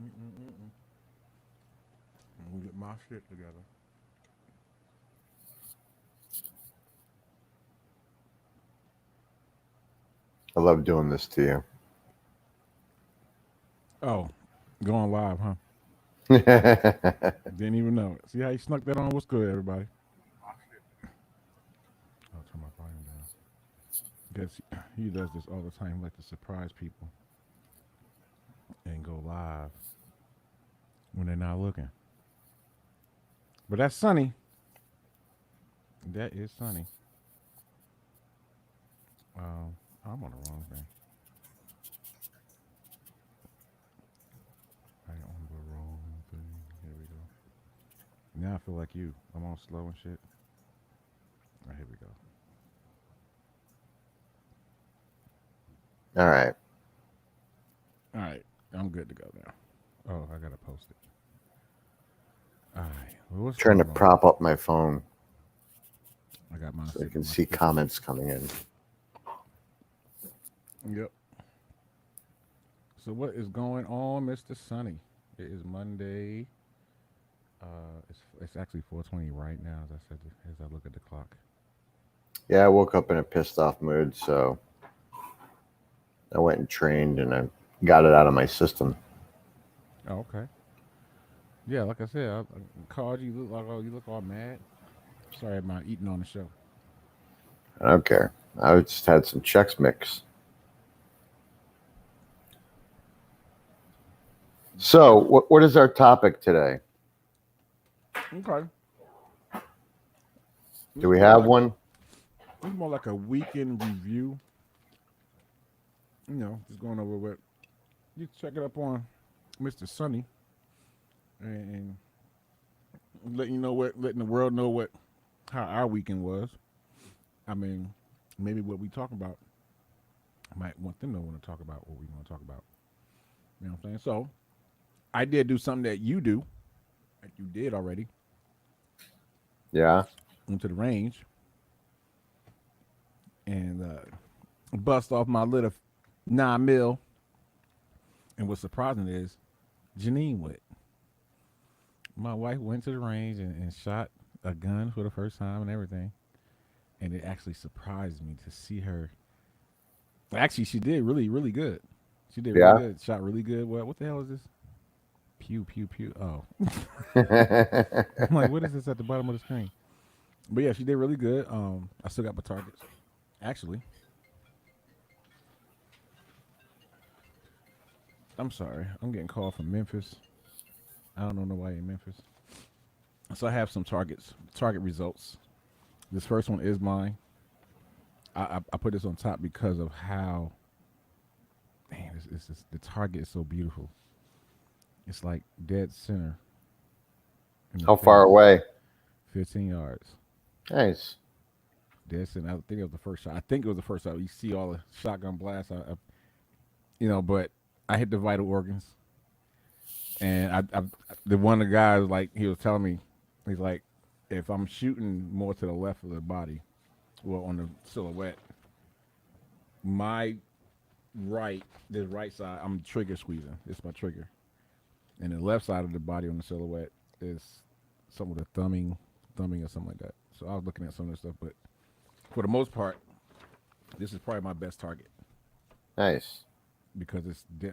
Mm-mm-mm-mm. I'm gonna get my shit together. I love doing this to Oh, going live, huh? you. Didn't even know it. See how you snuck that on? What's good, everybody? I'll turn my volume down. Guess he does this all the time. He like to surprise people and go live when they're not looking. But that's Sunny. That is Sunny. I'm on the wrong thing. I on the wrong thing. Here we go. Now I feel like you. I'm all slow and shit. All right, here we go. All right. All right, I'm good to go now. Oh, I gotta post it. All right, well, what's Trying to going on? prop up my phone I got mine so I sitting can on my see speaker. comments coming in. Yep. So what is going on, Mr. Sunny? It is Monday. It's actually 4:20 right now, as I said, as I look at the clock. Yeah, I woke up in a pissed off mood, so I went and trained and I got it out of my system. Oh, okay. Yeah, like I said, I called you. You look like you look all mad. Sorry about eating on the show. I don't care. I just had some Chex Mix. So, what is our topic today? Okay. Do It's we more have like a one? it's more like a weekend review. Just going over what you check it up on Mr. Sunny and letting the world know what how our weekend was. I mean, maybe what we talk about might want them to want to talk about what we want to talk about. You know what I'm saying? So I did do something that you do, like you did already. Yeah. Went to the range and bust off my little 9 mil. And what's surprising is Janine went. My wife went to the range and shot a gun for the first time and everything. And it actually surprised me to see her. Actually, she did really, really good. She did really Yeah. good. Shot really good. What the hell is this? Pew pew pew. Oh, I'm like, what is this at the bottom of the screen? But yeah, she did really good. I still got my targets. Actually, I'm sorry. I'm getting called from Memphis. I don't know nobody in Memphis. So I have some target results. This first one is mine. I put this on top because of how man, the target is so beautiful. It's like dead center in the How far face, away? 15 yards. Nice. Dead center. I think it was the first shot. I think it was the first shot. You see all the shotgun blasts. But I hit the vital organs, and the one of the guys like he was telling me, he's like, if I'm shooting more to the left of the body, well on the silhouette, my right, this right side, I'm trigger squeezing. It's my trigger. And the left side of the body on the silhouette is some of the thumbing or something like that. So I was looking at some of this stuff, but for the most part, this is probably my best target Nice. because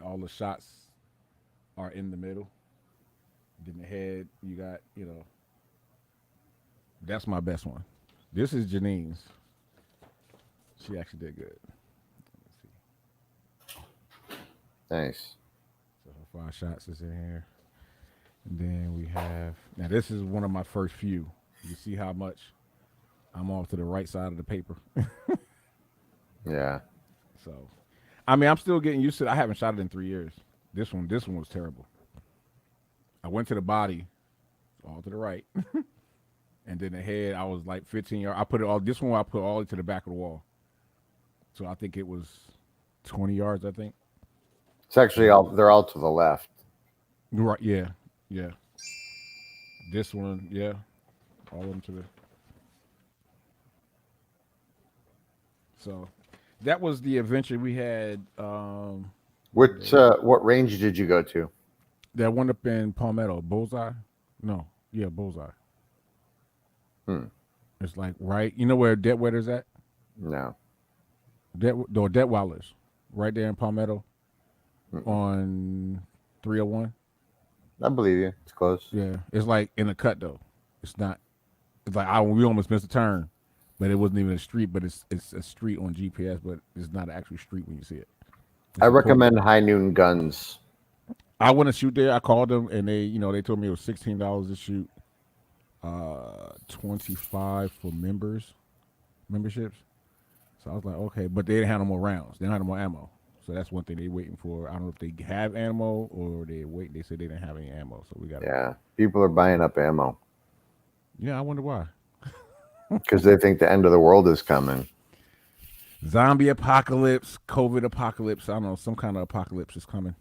all the shots are in the middle. Then the head, you got, that's my best one. This is Janine's. She actually did good. Let's see. Nice. So her 5 shots is in here. And then we have, now this is one of my first few. You see how much I'm off to the right side of the paper. Yeah. So, I mean, I'm still getting used to it. I haven't shot it in 3 years. This one was terrible. I went to the body, all to the right, and then the head. I was like 15 yards. I put it all. This one I put all the way to the back of the wall. So I think it was 20 yards. I think. It's actually And all. They're all to the left. right, yeah, yeah. This one, yeah, all of them to the. So that was the adventure we had Which Monday. what range did you go to? That one up in Palmetto, Bullseye. No, yeah, Bullseye. Hmm. It's like right. You know where Deadwater's at? No. Deadwaller's, right there in Palmetto Mm-mm. on 301. I believe you. It's close. Yeah, it's like in a cut though. It's not. It's like we almost missed a turn, but it wasn't even a street. But it's a street on GPS, but it's not an actual street when you see it. I It's a quarter. recommend High Noon Guns. I want to shoot there. I called them and they told me it was $16 to shoot, 25 for memberships. So I was like, okay, but they didn't have no more rounds. They didn't have no more ammo. So that's one thing they waiting for. I don't know if they have ammo or they wait. They said they didn't have any ammo, so we got to. Yeah. People are buying up ammo Yeah, I wonder why. because they think the end of the world is coming. Zombie apocalypse, COVID apocalypse. I don't know, some kind of apocalypse is coming.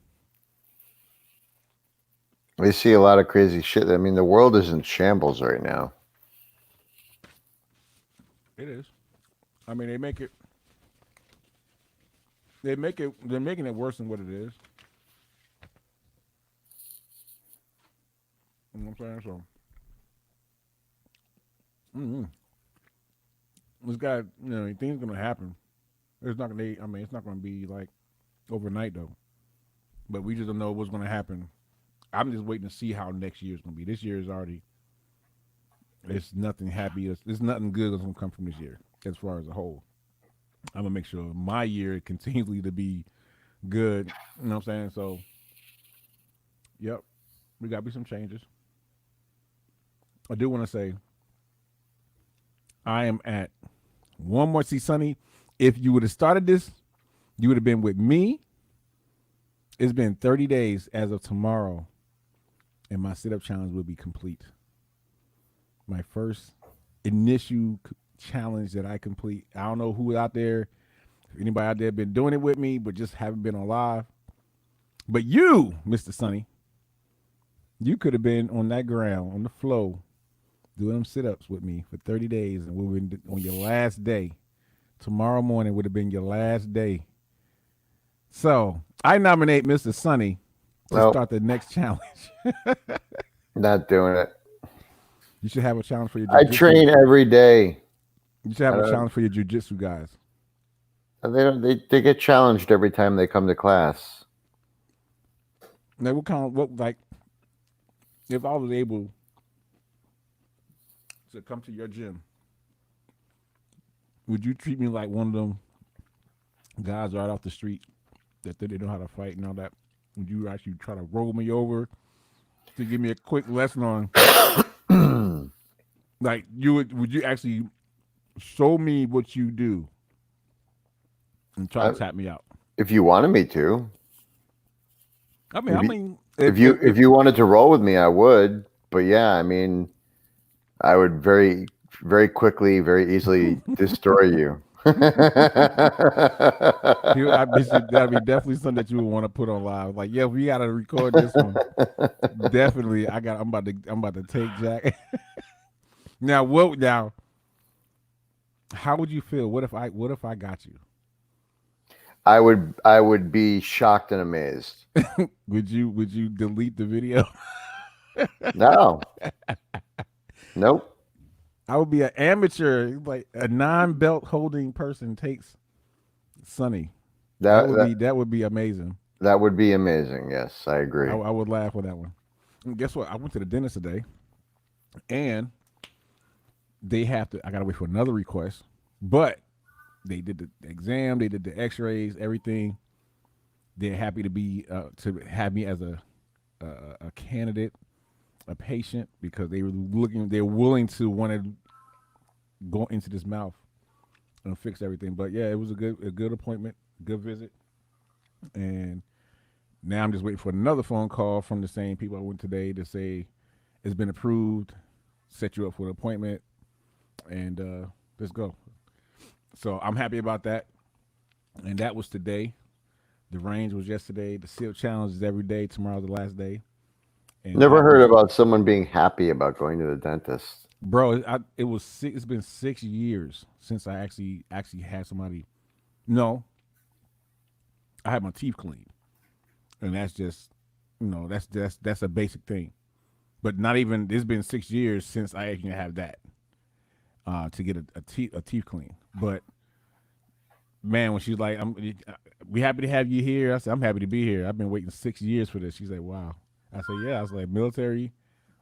We see a lot of crazy shit. I mean, the world is in shambles right now. It is. I mean, they're making it worse than what it is. You know what I'm saying? So, this guy, things gonna happen. It's not gonna. I mean, it's not gonna be like overnight though. But we just don't know what's gonna happen. I'm just waiting to see how next year's gonna be. This year is already. It's nothing happy. There's nothing good that's gonna come from this year as far as a whole. I'm gonna make sure my year continually to be good. You know what I'm saying? So, yep, we gotta be some changes. I do want to say I am at one more. See, Sonny, if you would have started this, you would have been with me. It's been 30 days as of tomorrow, and my sit-up challenge will be complete. My first initial challenge that I complete. I don't know who out there, if anybody out there been doing it with me, but just haven't been on live. But you, Mr. Sonny, you could have been on that ground, on the floor, doing them sit-ups with me for 30 days, and we would on your last day. Tomorrow morning would have been your last day. So I nominate Mr. Sonny to start the next challenge. Not doing it. You should have a challenge for your I jiu-jitsu. train every day. You should have a challenge for your jiu-jitsu guys. They get challenged every time they come to class. Now, like if I was able to come to your gym, would you treat me like one of them guys right off the street that they know how to fight and all that? Would you actually try to roll me over to give me a quick lesson on like would you actually show me what you do and try to tap me out? If you wanted me to. If you wanted to roll with me, I would. But yeah, I mean, I would very, very quickly, very easily destroy you. That'd be definitely something that you would want to put on live. Like, yeah, we gotta record this one. Definitely, I'm about to take Jack. Now, how would you feel? What if I got you? I would be shocked and amazed. Would you delete the video? No. Nope. I would be an amateur, like a non-belt holding person takes Sonny. That would be amazing. That would be amazing. Yes, I agree. I would laugh with that one. And guess what? I went to the dentist today, and I gotta wait for another request, but they did the exam, they did the X-rays, everything. They're happy to have me as a candidate, a patient, because they're willing to want to go into this mouth and fix everything. But yeah, it was a good appointment, good visit, and now I'm just waiting for another phone call from the same people I went today to say it's been approved, set you up for an appointment, and let's go. So I'm happy about that, and that was today. The range was yesterday. The SEAL challenge is every day. Tomorrow's the last day. And never heard about someone being happy about going to the dentist. Bro, it's been 6 years since I actually had somebody. No, I had my teeth cleaned, and that's just That's a basic thing. But not even. It's been 6 years since I actually have that to get a teeth clean. But man, when she's like, we happy to have you here. I said, I'm happy to be here. I've been waiting 6 years for this. She's like, wow. I said, yeah. I was like, military.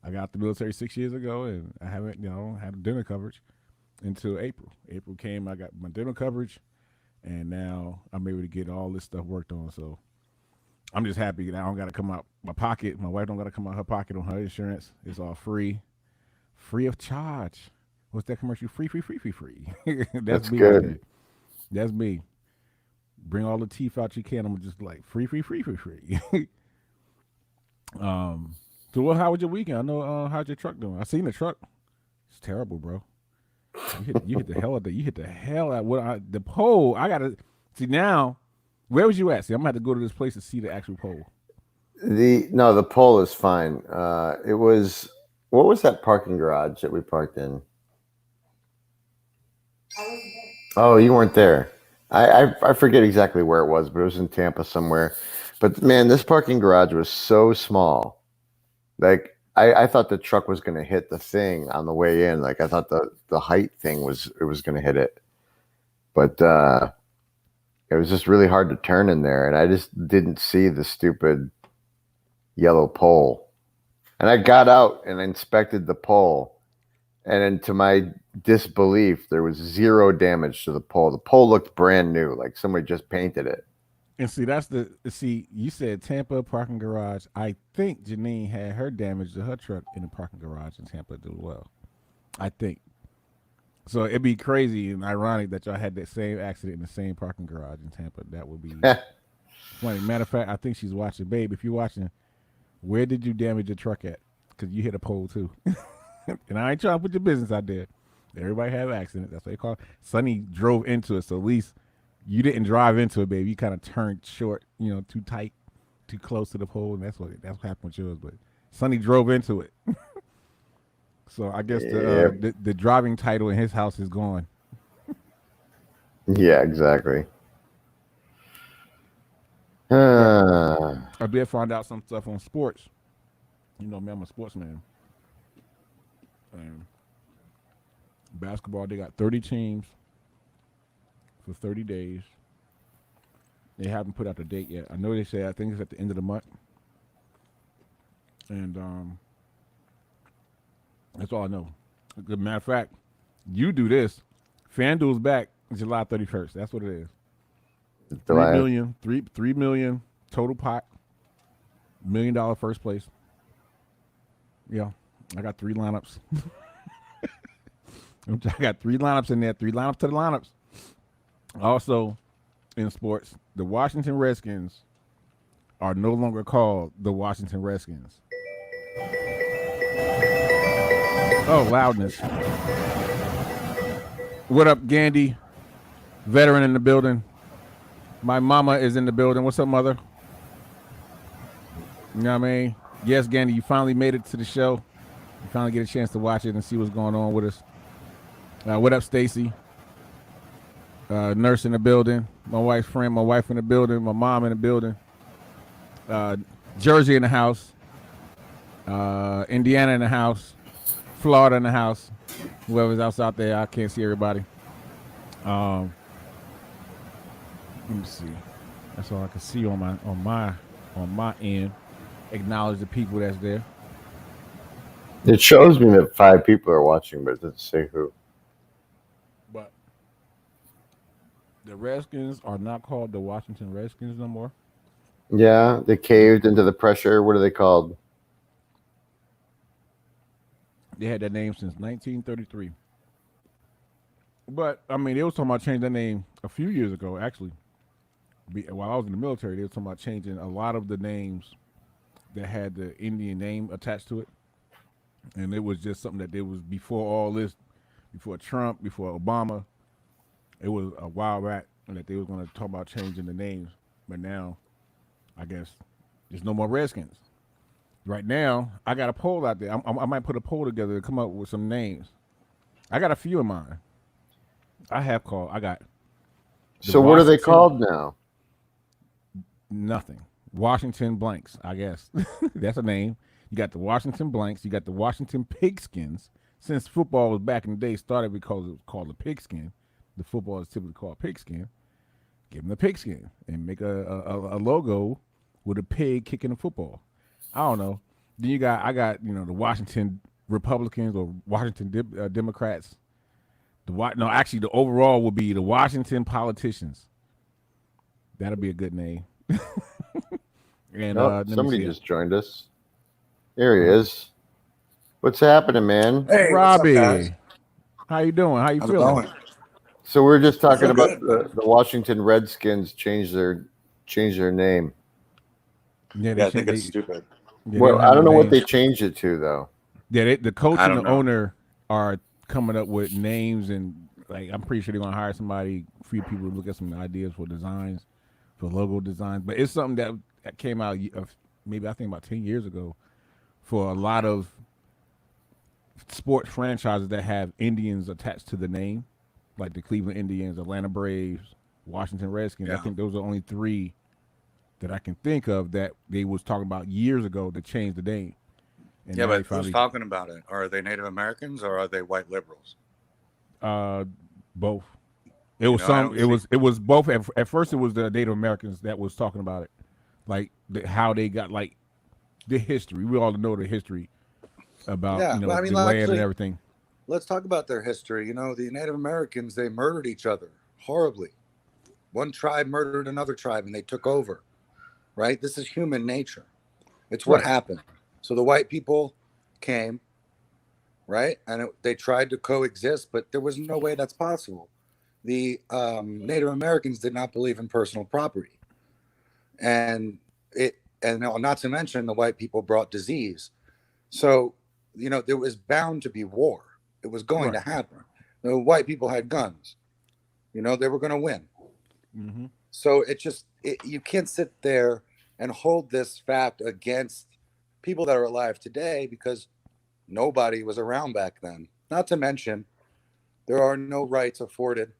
I got the military 6 years ago, and I haven't, had dental coverage until April. April came, I got my dental coverage, and now I'm able to get all this stuff worked on. So I'm just happy that I don't got to come out my pocket. My wife don't got to come out her pocket on her insurance. It's all free of charge. What's that commercial? Free, free, free, free, free. That's That's me right good. there. That's me. Bring all the teeth out you can. I'm just like free, free, free, free, free. um. So, how was your weekend? I know. How's your truck doing? I seen the truck. It's terrible, bro. You hit the hell out the you hit the hell out the pole. I gotta see now. Where was you at? See, I'm gonna have to go to this place to see the actual pole. The pole is fine. It was what was that parking garage that we parked in? Oh, you weren't there. I forget exactly where it was, but it was in Tampa somewhere. But man, this parking garage was so small. Like I thought the truck was going to hit the thing on the way in. Like I thought the height thing was going to hit it, but it was just really hard to turn in there, and I just didn't see the stupid yellow pole. And I got out and inspected the pole, and then to my disbelief, there was zero damage to the pole. The pole looked brand new, like somebody just painted it. And see, you said Tampa parking garage. I think Janine had her damage to her truck in the parking garage in Tampa as well. I think. So it'd be crazy and ironic that y'all had that same accident in the same parking garage in Tampa. That would be funny. Matter of fact, I think she's watching. Babe, if you're watching, where did you damage your truck at? Because you hit a pole too. And I ain't trying to put your business out there. Everybody have accidents. That's what they call it. Sonny drove into it, so at least you didn't drive into it, baby. You kind of turned short, too tight, too close to the pole, and that's what happened with yours. But Sonny drove into it. So I guess Yep. the driving title in his house is gone. Yeah, exactly. But Uh, I did find out some stuff on sports. You know me, I'm a sportsman. And basketball, they got 30 teams for 30 days. They haven't put out the date yet. I know they said I think it's at the end of the month, and that's all I know. As a matter of fact, you do this. FanDuel's back July 31st. That's what it is. do Three I? million, 3 million total pot, $1 million first place. Yeah, I got three lineups. I got three lineups in there. Three lineups to the lineups. Also, in sports, the Washington Redskins are no longer called the Washington Redskins. Oh, loudness. What up, Gandhi? Veteran in the building. My mama is in the building. What's up, mother? You know what I mean? Yes, Gandhi, you finally made it to the show. You finally get a chance to watch it and see what's going on with us. What up, Stacy? Nurse in the building. My wife's friend, my wife in the building. My mom in the building. Jersey in the house. Indiana in the house. Florida in the house. Whoever's else out there, I can't see everybody. Let me see. That's all I can see on my end. Acknowledge the people that's there. It shows me that 5 people are watching, but it doesn't say who. But the Redskins are not called the Washington Redskins no more. Yeah, they caved into the pressure. What are they called? They had that name since 1933. But I mean, they was talking about changing that name a few years ago. Actually, while I was in the military, they was talking about changing a lot of the names that had the Indian name attached to it, and it was just something that there was before all this, before Trump, before Obama. It was a while back that they was going to talk about changing the names, but now, I guess there's no more Redskins. Right now, I got a poll out there. I might put a poll together to come up with some names. I got a few in mind. I got So what are they Washington called now? nothing. Washington Blanks, I guess. That's a name. You got the Washington Blanks. You got the Washington Pigskins. Since football was back in the day started because it was called the pigskin, the football is typically called pigskin. Give them the pigskin and make a logo with a pig kicking the football. I don't know. Then I got the Washington Republicans or Washington Democrats. No, actually the overall would be the Washington Politicians. That'll be a good name. And Oh, let me somebody see. just joined us. Here he is. What's happening, man? Hey, Robbie, what's up, guys? how you doing? How you How's it feeling? going? So we're just talking feel about good. the Washington Redskins changed their name. Yeah, Yeah, I think it's stupid. they Well, don't have I don't no know what name. they changed it to though. Yeah, the coach I and don't the know. owner are coming up with names, and like I'm pretty sure they're gonna hire somebody, few people to look at some ideas for designs, for logo designs. But it's something that came out of maybe I think about 10 years ago for a lot of sports franchises that have Indians attached to the name, like the Cleveland Indians, Atlanta Braves, Washington Redskins. I Yeah. think those are only three that I can think of that they was talking about years ago to change the name. And Yeah, now they but who's finally talking about it? Are they Native Americans or are they white liberals? uh both. It You was know, I don't see. it was both. At first, it was the Native Americans that was talking about it, like how they got like the history. We all know the history about Yeah, well, I mean, the land and actually, everything. let's talk about their history. You know, the Native Americans, they murdered each other horribly. One tribe murdered another tribe and they took over, right? This is human nature. It's what Right. happened. So the white people came, right? And they tried to coexist, but there was no way that's possible. The Native Americans did not believe in personal property. And not to mention the white people brought disease. So, there was bound to be war. It was going Right. to happen. The white people had guns. They were going to win. Mm-hmm. So you can't sit there and hold this fact against people that are alive today because nobody was around back then. Not to mention, there are no rights afforded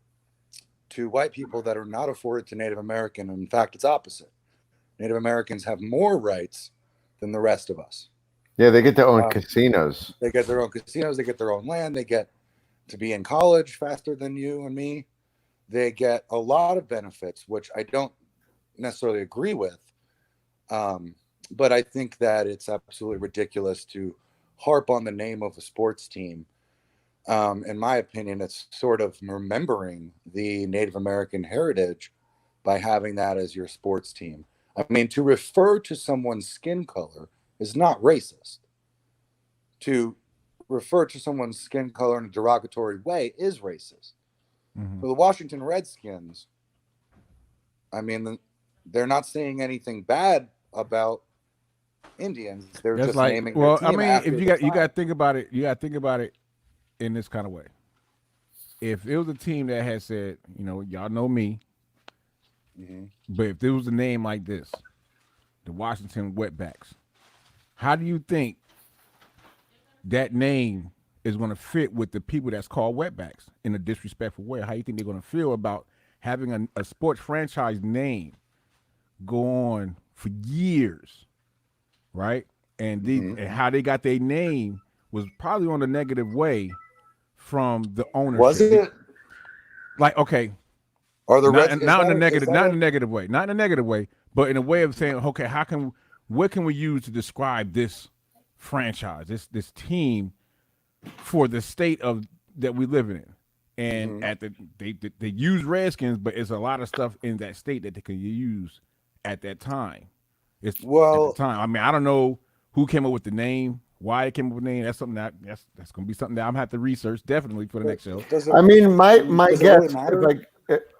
to white people that are not afforded to Native American. In fact, it's opposite. Native Americans have more rights than the rest of us. Yeah, they get their own casinos. They get their own casinos, they get their own land, they get to be in college faster than you and me. They get a lot of benefits, which I don't necessarily agree with. But I think that it's absolutely ridiculous to harp on the name of a sports team. In my opinion, it's sort of remembering the Native American heritage by having that as your sports team. I mean, to refer to someone's skin color is not racist. To refer to someone's skin color in a derogatory way is racist. Mm-hmm. For the Washington Redskins, I mean, they're not saying anything bad about Indians. They're That's just like, naming well, their I team mean, after if you the got tribe. to think about it, you got to think about it in this kind of way. If it was a team that had said, y'all know me, Mhm. but if there was a name like this, the Washington Wetbacks, how do you think that name is going to fit with the people that's called Wetbacks in a disrespectful way? How do you think they're going to feel about having a sports franchise name go on for years, right? And Mhm. and how they got their name was probably on a negative way from the ownership. Was it? Like, okay, Are the Reds? not in a Is negative, that not in a negative way, not in a negative way, but in a way of saying, okay, what can we use to describe this franchise, this team for the state of that we live in? And Mhm. at they use Redskins, but it's a lot of stuff in that state that they can use at that time. It's at the Well, time. I mean, I don't know who came up with the name, why they came up with the name. That's something that's going to be something that I'm gonna have to research definitely for the next show. does I it? mean, my Does it guess, really matter?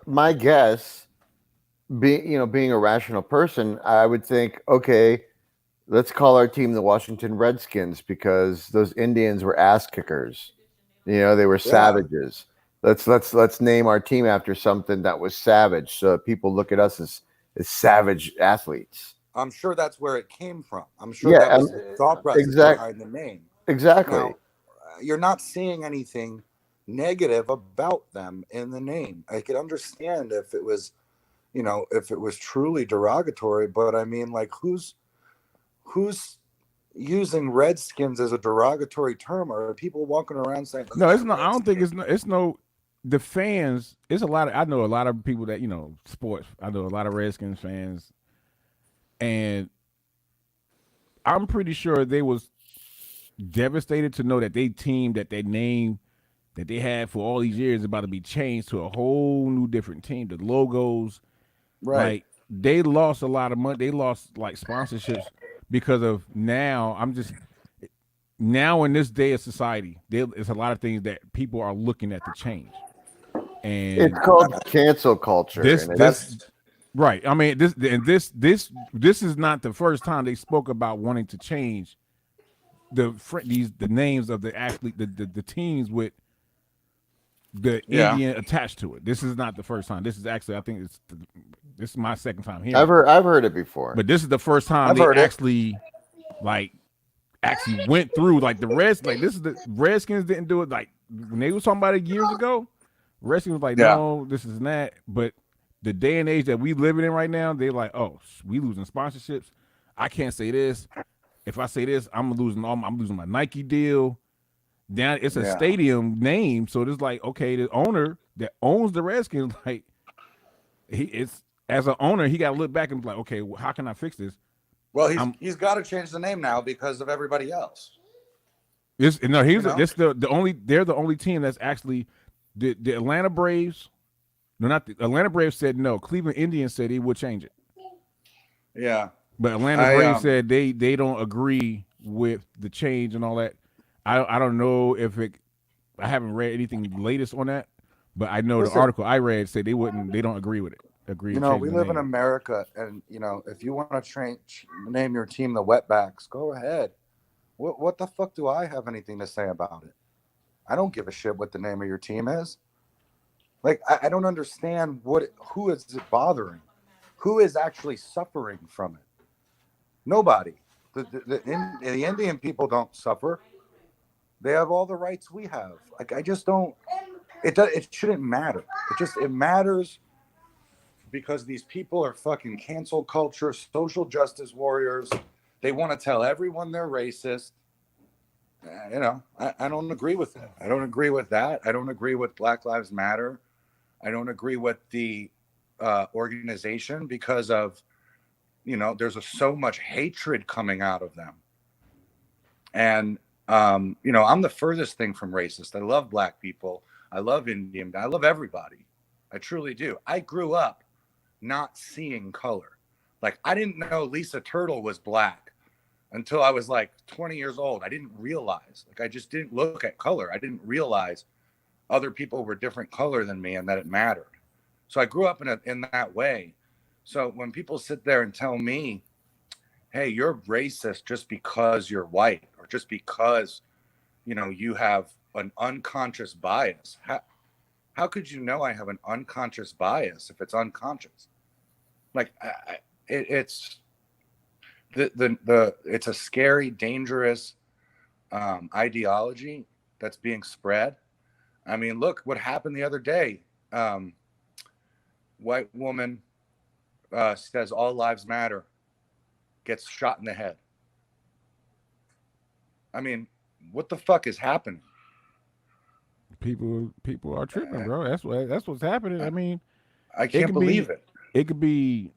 my guess, being a rational person, I would think, okay, let's call our team the Washington Redskins because those Indians were ass kickers. They were Yeah, savages. Let's name our team after something that was savage, so people look at us as savage athletes. I'm sure that's where it came from. I'm sure Yeah, that was the thought process behind the name. exactly. Now, you're not seeing anything negative about them in the name. I could understand if it was, you know, if it was truly derogatory, but I mean, like, who's using Redskins as a derogatory term? Or are people walking around saying, No, it's not. I don't think it's no. It's no. The fans. It's a lot of. I know a lot of people that sports. I know a lot of Redskins fans, and I'm pretty sure they was devastated to know that they team that they name that they had for all these years is about to be changed to a whole new different team. The logos, right? like they lost a lot of money. They lost like sponsorships because of now. Now in this day of society, there's a lot of things that people are looking at to change. And It's called cancel culture. This right. I mean, this is not the first time they spoke about wanting to change the names of the athlete, the teams with the Indian attached to it. This is not the first time. This is actually, I think this is my second time hearing. I've heard it before, but this is the first time they actually went through like the Reds. Like this is the Redskins didn't do it like when they was talking about it years ago. Redskins was like, no, this is not. But the day and age that we living in right now, they're like, oh, we losing sponsorships. I can't say this. If I say this, I'm losing my Nike deal. Down, it's a stadium name, so it's like, okay, the owner that owns the Redskins, like as an owner, he got to look back and be like, okay, well, how can I fix this? Well, he's got to change the name now because of everybody else. They're the only team that's actually the Atlanta Braves. No, not the Atlanta Braves said no. Cleveland Indians said they would change it. Yeah. But Atlanta Braves said they don't agree with the change and all that. I don't know if I haven't read anything latest on that, but I know the article I read said they don't agree with it. We live in America, and if you want to name your team the Wetbacks, go ahead. What the fuck do I have anything to say about it? I don't give a shit what the name of your team is. Like, I don't understand who is it bothering? Who is actually suffering from it? Nobody. The Indian people don't suffer. They have all the rights we have. Like, I just don't. It shouldn't matter. It matters because these people are fucking cancel culture, social justice warriors. They want to tell everyone they're racist. I don't agree with that. I don't agree with that. I don't agree with Black Lives Matter. I don't agree with the organization because of, there's so much hatred coming out of them. And, I'm the furthest thing from racist. I love Black people. I love Indian. I love everybody. I truly do. I grew up not seeing color. Like, I didn't know Lisa Turtle was Black until I was like 20 years old. I didn't realize. Like, I just didn't look at color. I didn't realize other people were different color than me and that it mattered. So I grew up in that way. So when people sit there and tell me, hey, you're racist just because you're white or just because, you have an unconscious bias. How could you know I have an unconscious bias if it's unconscious? Like, it's it's a scary, dangerous ideology that's being spread. I mean, look what happened the other day. White woman says all lives matter, gets shot in the head. I mean, what the fuck is happening? People are tripping, bro. That's what's happening. I mean, I can't believe it. It could be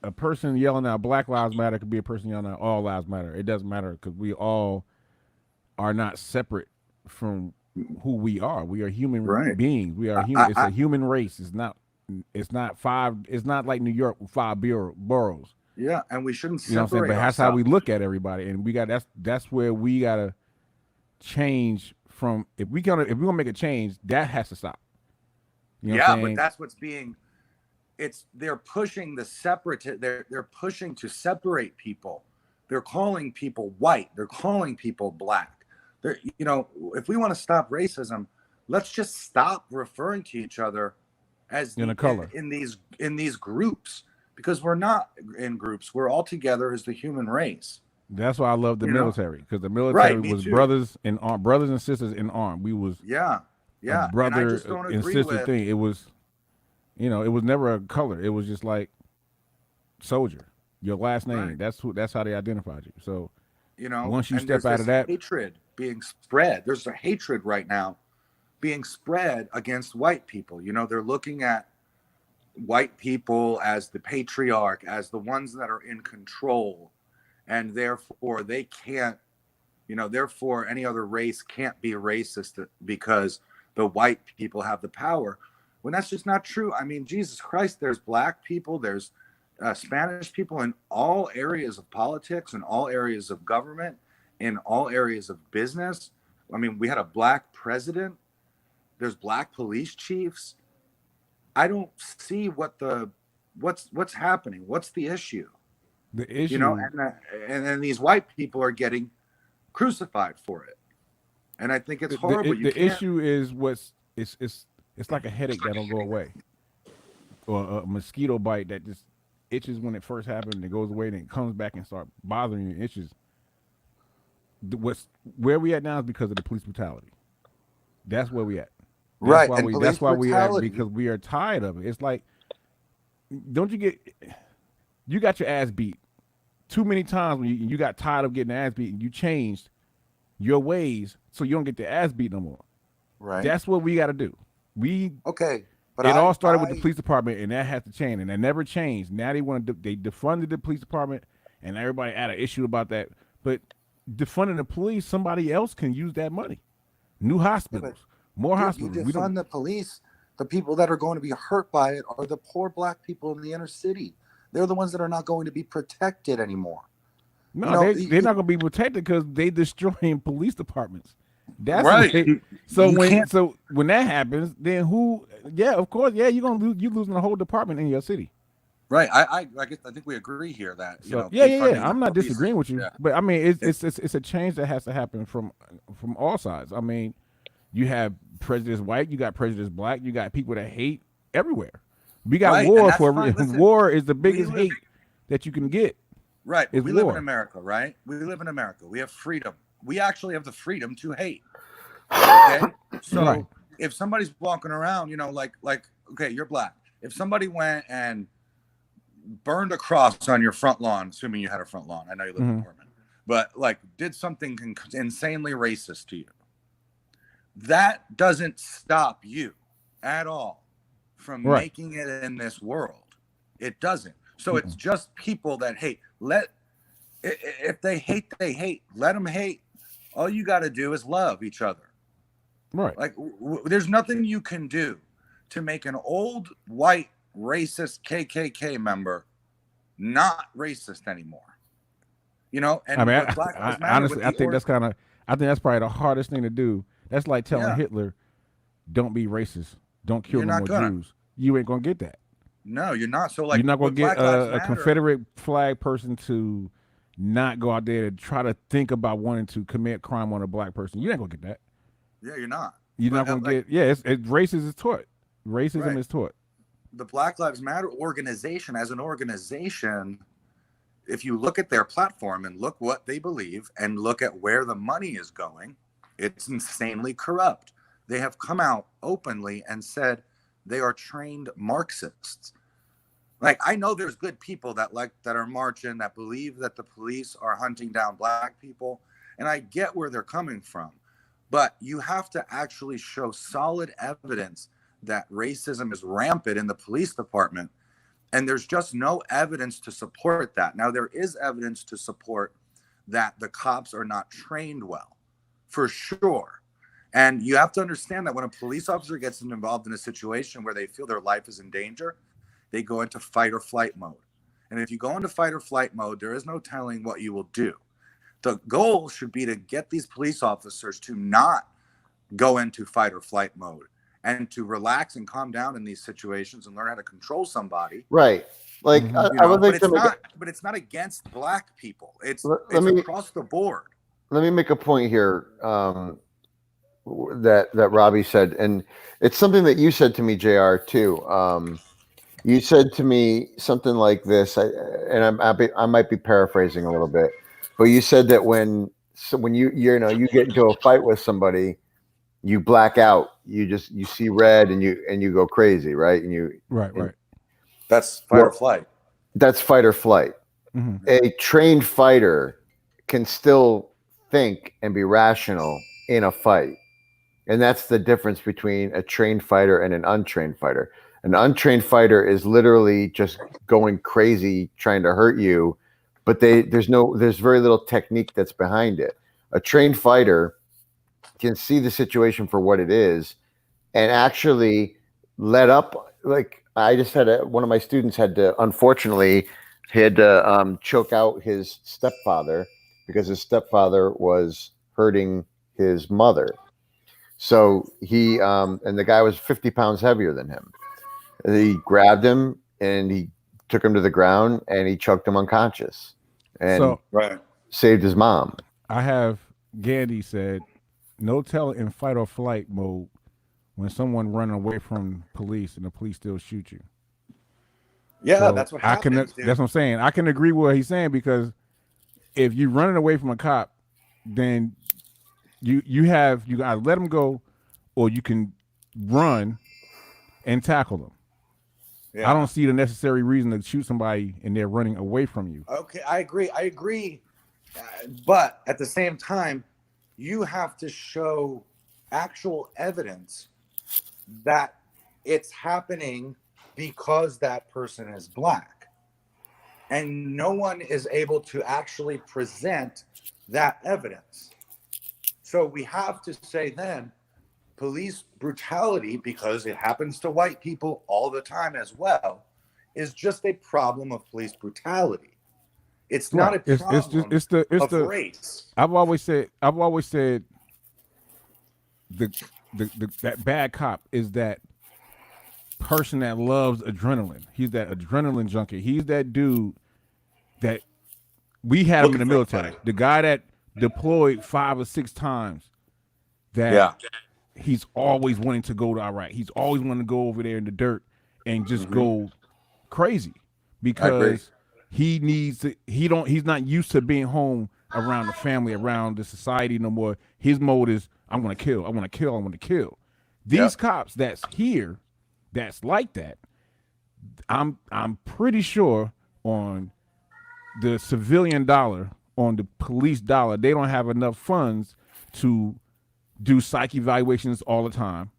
a person yelling out Black Lives Matter. It could be a person yelling out All Lives Matter. It doesn't matter because we all are not separate from who we are. We are human beings. We are human. It's a human race. It's not five. It's not like New York with 5 boroughs. Yeah, and we shouldn't separate. You know what I'm saying? But that's how we look at everybody, and we got that's where we gotta change from. If we're gonna make a change, that has to stop. You know but that's what's being. They're pushing the separate. They're pushing to separate people. They're calling people white. They're calling people Black. If we want to stop racism, let's just stop referring to each other as in a color in these groups, because we're not in groups. We're all together as the human race. That's why I love the military, because the military was brothers and sisters in arms. We was a brother and sister thing. It was, You know, it was never a color. It was just like soldier, your last name. Right. That's how they identified you. So You know, once you and step there's out of this that, hatred being spread. There's a hatred right now being spread against white people. You know, they're looking at white people as the patriarch, as the ones that are in control, and therefore they can't, you know, therefore any other race can't be racist because the white people have the power, when that's just not true. I mean, Jesus Christ, there's black people, there's Spanish people in all areas of politics, in all areas of government, in all areas of business. I mean, we had a black president, there's black police chiefs. I don't see what's happening. What's the issue? the issue, You know, and then these white people are getting crucified for it, and I think it's horrible. You the can't. issue is it's like a headache that don't go away, or a mosquito bite that just itches when it first happened, and it goes away, and it comes back and start bothering you. And itches. What's where we at now is because of the police brutality. That's where we at. That's Right, why and we. police That's why we at brutality. because we are tired of it. It's like, don't you get? You got your ass beat too many times when you got tired of getting ass beat, and you changed your ways so you don't get the ass beat no more. Right. That's what we got to do. We Okay, but it all started with the police department, and that has to change, and that never changed. Now they want to they defunded the police department, and everybody had an issue about that. But defunding the police, somebody else can use that money. New hospitals, more You hospitals. We defund don't. the police. The people that are going to be hurt by it are the poor black people in the inner city. They're the ones that are not going to be protected anymore. No, You know, they're not going to be protected because they destroying police departments. That's Right. what You can't- so when that happens, then who? Yeah, of course. Yeah, you're gonna lose. You losing a whole department in your city. Right. I guess I think we agree here that you So know. yeah. defunding the I'm not police- disagreeing with you, yeah. but I mean, it's a change that has to happen from all sides. I mean, you have prejudice white, you got prejudice black, you got people that hate everywhere. We got Right, and war that's for fine. Listen, war is the biggest live- hate that you can get. Right. It's We live war. in America, right? We live in America. We have freedom. We actually have the freedom to hate. Okay. So Right. if somebody's walking around, you know, like, okay, you're black. If somebody went and burned a cross on your front lawn, assuming you had a front lawn, I know you live in an apartment, but like did something insanely racist to you, that doesn't stop you at all from Right. making it in this world. It doesn't. So it's just people that hate. If they hate, they hate. Let them hate. All you got to do is love each other. Right. Like there's nothing you can do to make an old white racist KKK member not racist anymore. You know, and I mean, with Black Lives Matter, honestly, with I the think that's probably the hardest thing to do. That's like telling Yeah. Hitler, "Don't be racist. Don't kill You're no not more gonna. Jews." You ain't gonna get that. No, you're not. So like You're not gonna with get Black Lives a Matter- Confederate flag person to not go out there to try to think about wanting to commit crime on a black person. You ain't gonna get that. Yeah, you're not. You're But, not gonna like, get. Yeah, it's racism is taught. Racism Right. is taught. the Black Lives Matter organization, as an organization, if you look at their platform and look what they believe and look at where the money is going, it's insanely corrupt. They have come out openly and said they are trained Marxists. Like, I know there's good people that are marching, that believe that the police are hunting down black people, and I get where they're coming from. But you have to actually show solid evidence that racism is rampant in the police department. And there's just no evidence to support that. Now, there is evidence to support that the cops are not trained well, for sure. And you have to understand that when a police officer gets involved in a situation where they feel their life is in danger, they go into fight or flight mode. And if you go into fight or flight mode, there is no telling what you will do. The goal should be to get these police officers to not go into fight or flight mode and to relax and calm down in these situations and learn how to control somebody. Right. Like Mhm. I would like to make. But it's not against black people. It's Let me- across the board. Let me make a point here that Robbie said, and it's something that you said to me, Jr. Too. You said to me something like this, I might be paraphrasing a little bit, but you said that when you get into a fight with somebody, you black out. You see red and you go crazy, right? Right. That's fight or flight. That's fight or flight. Mhm. A trained fighter can still think and be rational in a fight. And that's the difference between a trained fighter and an untrained fighter. An untrained fighter is literally just going crazy trying to hurt you, but there's very little technique that's behind it. A trained fighter can see the situation for what it is and actually let up. Like I just had one of my students had to choke out his stepfather because his stepfather was hurting his mother. So he and the guy was 50 pounds heavier than him. He grabbed him and he took him to the ground and he choked him unconscious and So saved his mom. I have Gandhi said, no tell in fight or flight mode when someone running away from police and the police still shoot you. Yeah, So that's what happens. Dude. That's what I'm saying. I can agree with what he's saying because if you're running away from a cop, then you gotta let them go, or you can run and tackle them. Yeah. I don't see the necessary reason to shoot somebody and they're running away from you. Okay, I agree. But at the same time, you have to show actual evidence that it's happening because that person is black. And no one is able to actually present that evidence. So we have to say then police brutality, because it happens to white people all the time as well, is just a problem of police brutality. It's not a problem of race. I've always said that bad cop is that person that loves adrenaline. He's that adrenaline junkie. He's that dude that we had him in the military. The guy that deployed 5 or 6 times. He's always wanting to go to Iraq. He's always wanting to go over there in the dirt and just go crazy because he needs to. He's not used to being home around the family, around the society no more. His mode is I'm going to kill. I want to kill. I want to kill. These cops that's here, that's like that. I'm pretty sure on the civilian dollar, on the police dollar, they don't have enough funds to do psych evaluations all the time,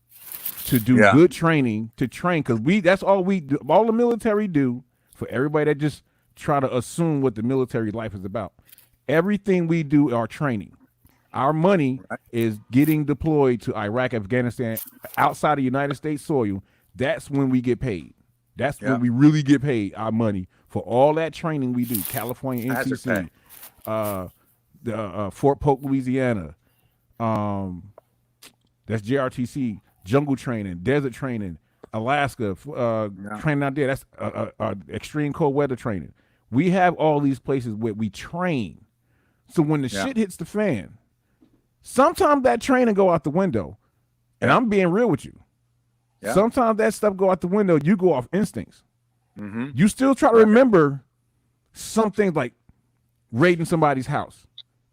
to do good training, to train, because that's all we do. All the military do for everybody that just try to assume what the military life is about. Everything we do are training. Our money is getting deployed to Iraq, Afghanistan, outside of United States soil. That's when we get paid. That's when we really get paid our money for all that training we do. California NCC, Fort Polk, Louisiana. That's JRTC, jungle training, desert training, Alaska, training out there. That's extreme cold weather training. We have all these places where we train. So when the shit hits the fan, sometimes that training go out the window. And I'm being real with you. Yeah. Sometimes that stuff go out the window. You go off instincts. Mm-hmm. You still try to remember some things like raiding somebody's house.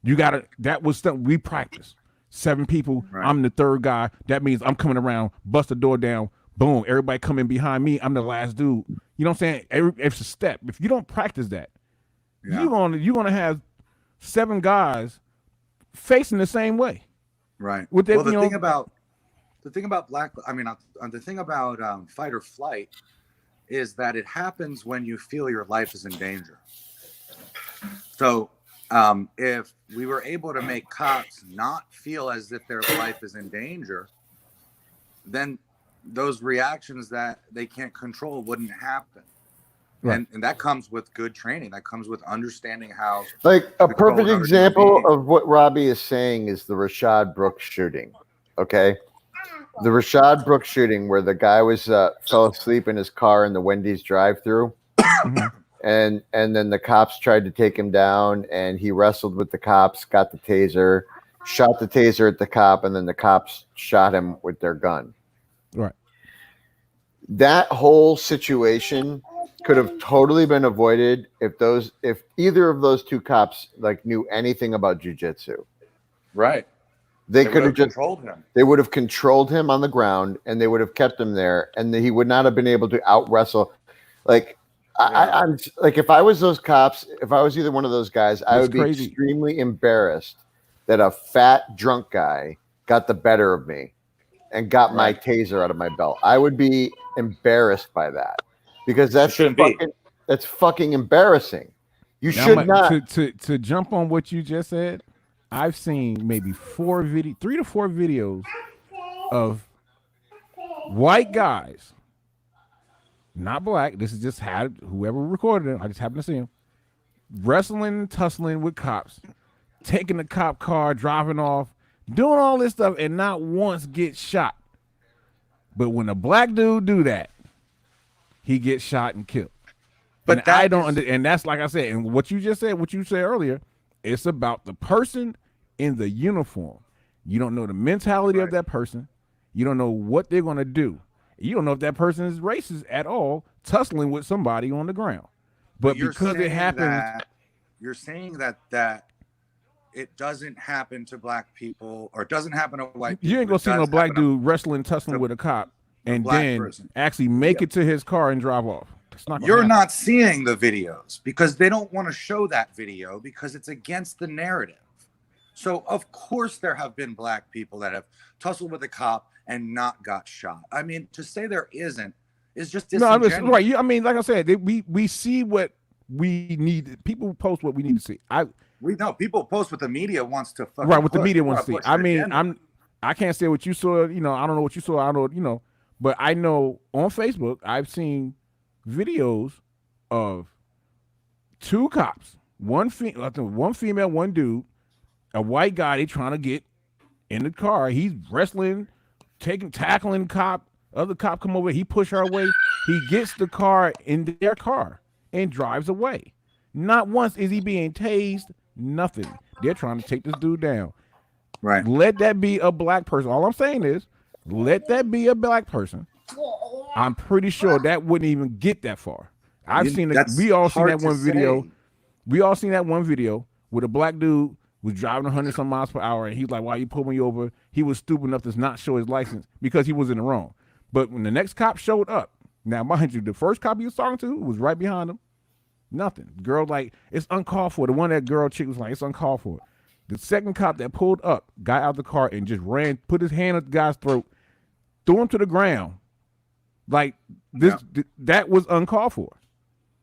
That was something we practiced. 7 people. Right. I'm the 3rd guy. That means I'm coming around, bust the door down. Boom. Everybody come in behind me. I'm the last dude. You know what I'm saying? It's a step. If you don't practice that, you're gonna have 7 guys facing the same way. Right. The thing about the thing about fight or flight is that it happens when you feel your life is in danger. So if we were able to make cops not feel as if their life is in danger, then those reactions that they can't control wouldn't happen. Right. And that comes with good training. That comes with understanding how. Like a perfect example of what Robbie is saying is the Rayshard Brooks shooting. Okay. The Rayshard Brooks shooting where the guy fell asleep in his car in the Wendy's drive-thru. And then the cops tried to take him down, and he wrestled with the cops, got the taser, shot the taser at the cop, and then the cops shot him with their gun. Right. That whole situation could have totally been avoided if either of those 2 cops knew anything about jiu-jitsu. Right. They could have just controlled him. They would have controlled him on the ground, and they would have kept him there, and he would not have been able to out wrestle. Like I'm like, if I was those cops, if I was either one of those guys, I would be extremely embarrassed that a fat drunk guy got the better of me and got my taser out of my belt. I would be embarrassed by that because that's fucking embarrassing. You should not. To jump on what you just said, I've seen maybe 3 to 4 videos of white guys, not black. This is just whoever recorded it. I just happened to see him wrestling and tussling with cops, taking the cop car, driving off, doing all this stuff, and not once get shot. But when a black dude do that, he gets shot and killed. But I don't and that's like I said, and what you just said, what you said earlier, it's about the person in the uniform. You don't know the mentality of that person. You don't know what they're going to do. You don't know if that person is racist at all, tussling with somebody on the ground. But because it happens, you're saying that it doesn't happen to black people, or it doesn't happen to white people. You ain't gonna see no black dude wrestling, tussling with a cop, and then actually make it to his car and drive off. You're not seeing the videos because they don't want to show that video because it's against the narrative. So of course there have been black people that have tussled with a cop and not got shot. I mean, to say there isn't is just disingenuous. No, right. I mean, like I said, we see what we need. People post what we need to see. We know people post what the media wants to fucking right. What the media wants to see. I mean, I can't say what you saw. You know, I don't know what you saw. I don't know. You know, but I know on Facebook I've seen videos of 2 cops, one female, one dude, a white guy. They trying to get in the car. He's wrestling, tackling cop. Other cop come over. He push her away. He gets the car in their car and drives away. Not once is he being tased. Nothing. They're trying to take this dude down. Right. Let that be a black person. All I'm saying is, let that be a black person. I'm pretty sure that wouldn't even get that far. We all seen that one video. We all seen that one video where a black dude was driving 100 some miles per hour, and he's like, "Why you pulling me over?" He was stupid enough to not show his license because he was in the wrong. But when the next cop showed up, now mind you, the first cop he was talking to was right behind him. Nothing. Girl, like, it's uncalled for. The one that girl chick was like, it's uncalled for. The second cop that pulled up got out of the car and just ran, put his hand at the guy's throat, threw him to the ground. Like that was uncalled for.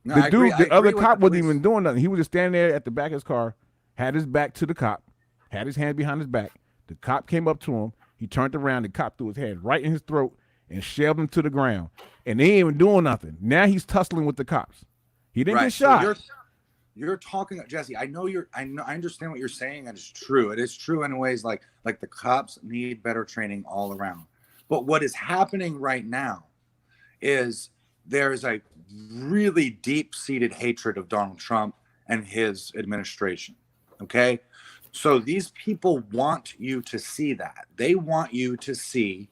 No, the other cop wasn't even doing nothing. He was just standing there at the back of his car, had his back to the cop, had his hand behind his back. The cop came up to him. He turned around. The cop threw his hand right in his throat and shoved him to the ground. And they ain't even doing nothing. Now he's tussling with the cops. He didn't get shot. So you're talking, Jesse. I understand what you're saying, and it's true. It is true in ways like the cops need better training all around. But what is happening right now is there's a really deep-seated hatred of Donald Trump and his administration. Okay? So these people want you to see that. They want you to see,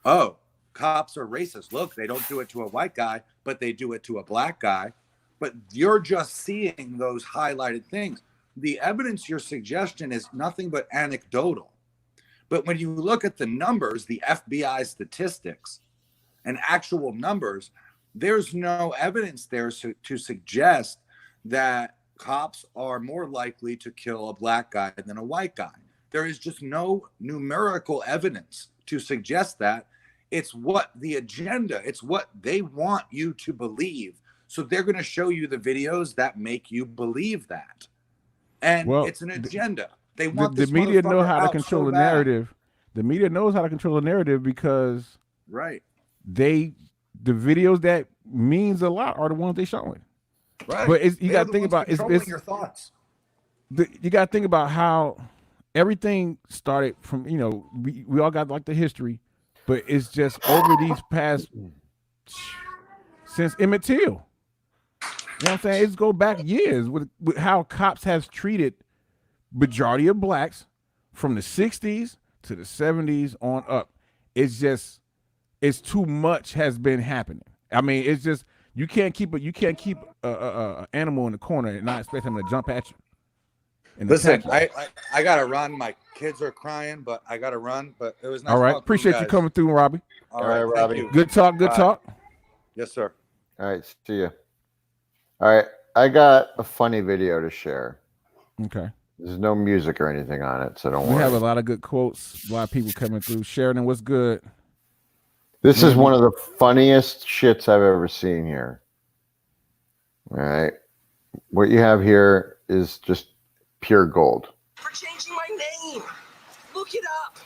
oh, cops are racist. Look, they don't do it to a white guy, but they do it to a black guy. But you're just seeing those highlighted things. The evidence, your suggestion, is nothing but anecdotal. But when you look at the numbers, the FBI statistics and actual numbers, there's no evidence there to suggest that cops are more likely to kill a black guy than a white guy. There is just no numerical evidence to suggest that. It's what the agenda, it's what they want you to believe. So they're going to show you the videos that make you believe that. And it's an agenda. They want the media know how to control the narrative. The media knows how to control the narrative because the videos that means a lot are the ones they showing. Right. But you got to think about it's your thoughts. You got to think about how everything started from, we all got like the history, but it's just over these past since Emmett Till. You know what I'm saying? It's go back years with how cops have treated majority of blacks from the 60s to the 70s on up. It's too much has been happening. I mean, it's just you can't keep a animal in the corner and not expect him to jump at you. in the Listen, tackle. I gotta run. My kids are crying, but I gotta run. But it was nice. All right, talking to appreciate you guys. coming through, Robbie. All right, All right, thank Robbie. you. Good talk. Good Bye. talk. Yes, sir. All right, see you. All right, I got a funny video to share. Okay. There's no music or anything on it, so don't We worry. have a lot of good quotes. A lot of people coming through. Sheridan, what's good? This is one of the funniest shits I've ever seen here. All right. What you have here is just pure gold. For changing my name. Look it up.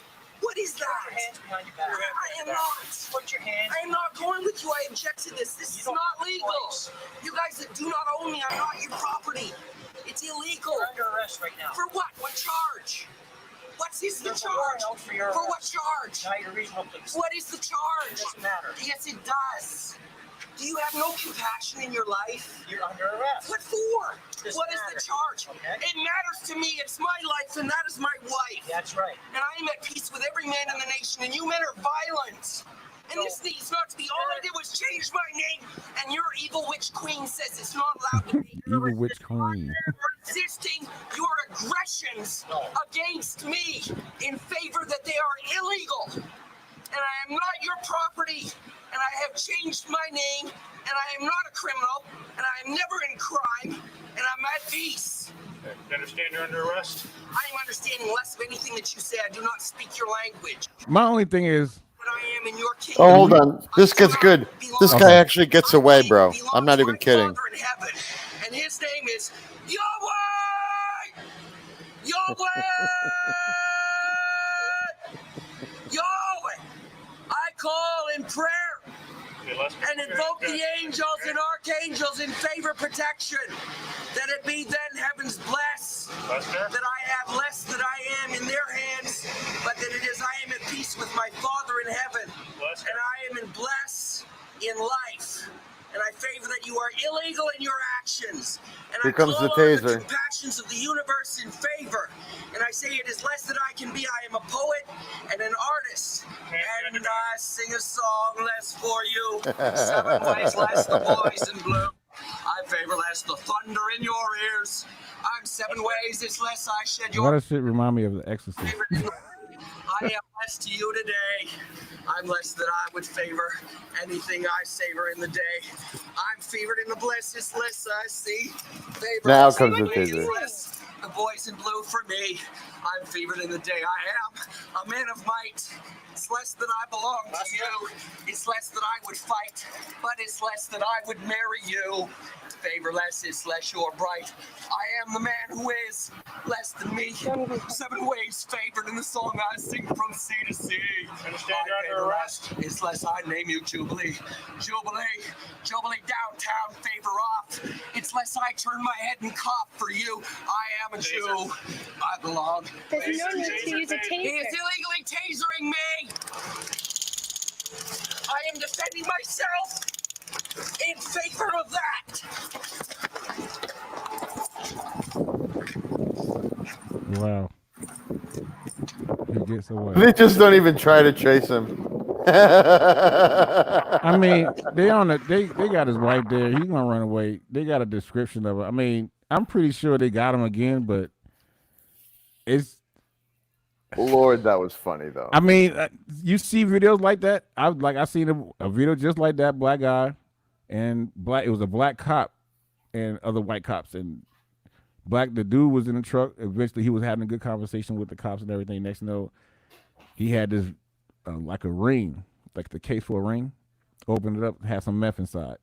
What is that? Put your hands behind your back. I am not. Put your hands. I am not going with you. I object to this. This is don't not have legal. choice. You guys that do not own me, I'm not your property. It's illegal. You're under arrest right now. For what? What charge? What is the There's a warrant charge? out for your For what arrest. charge? United Regional Police. What is the charge? It doesn't matter. Yes, it does. Do you have no compassion in your life? You're under arrest. What for? Doesn't What is matter. the charge? Okay. It matters to me. It's my life, and that is my wife. That's right. And I am at peace with every man in the nation, and you men are violent. And this needs not to be. All I did was change my name, and your evil witch queen says it's not allowed to be. Evil witch queen. Resisting your aggressions against me in favor that they are illegal. And I am not your property, and I have changed my name, and I am not a criminal, and I am never in crime, and I'm at peace. You understand you're under arrest? I am understanding less of anything that you say. I do not speak your language. My only thing is, But I am in your kingdom. Oh, hold on. This gets good. This guy actually gets away, bro. I'm not even kidding. Father in heaven, and his name is Yahweh! Yahweh! Yahweh! I call in prayer Okay, Lester. and invoke the angels and archangels in favor protection, that it be then heaven's bless, Lester. that I have less that I am in their hands, but that it is I am at peace with my Father in heaven, Lester. and I am in bless in life. And I favor that you are illegal in your actions. And Here I comes the call on taser. the compassions of the universe in favor. And I say it is less that I can be. I am a poet and an artist. And I sing a song less for you. 7 ways less the boys in blue. I favor less the thunder in your ears. I'm 7 ways it's less I shed why your does shit remind me of The Exorcist? favorite in the I am less to you today. I'm less that I would favor anything I savor in the day. I'm favored in the bliss, it's less I see. Favor Now less comes in the ways, taser. it's less the boys in blue for me. I'm favored in the day. I am a man of might. It's less that I belong to you. It's less that I would fight, but it's less that I would marry you. Favor less is less you're bright. I am the man who is less than me. 7 ways favored in the song I sing from sea to sea. Understand you're under arrest? It's less I name you Jubilee. Jubilee, Jubilee downtown, favor off. It's less I turn my head and cough for you. I am a Jew. I belong. There's no need to use a He is taser. illegally tasering me. I am defending myself in favor of that. Wow. He gets away. They just don't even try to chase him. I mean, they got his wife there. He's gonna run away. They got a description of it. I mean, I'm pretty sure they got him again, but it's. Lord, that was funny though. I mean, you see videos like that. I seen a video just like that. Black guy and black. It was a black cop and other white cops and black. The dude was in the truck. Eventually, he was having a good conversation with the cops and everything. Next, you know, he had this like a ring, like the case for a ring. Opened it up, had some meth inside.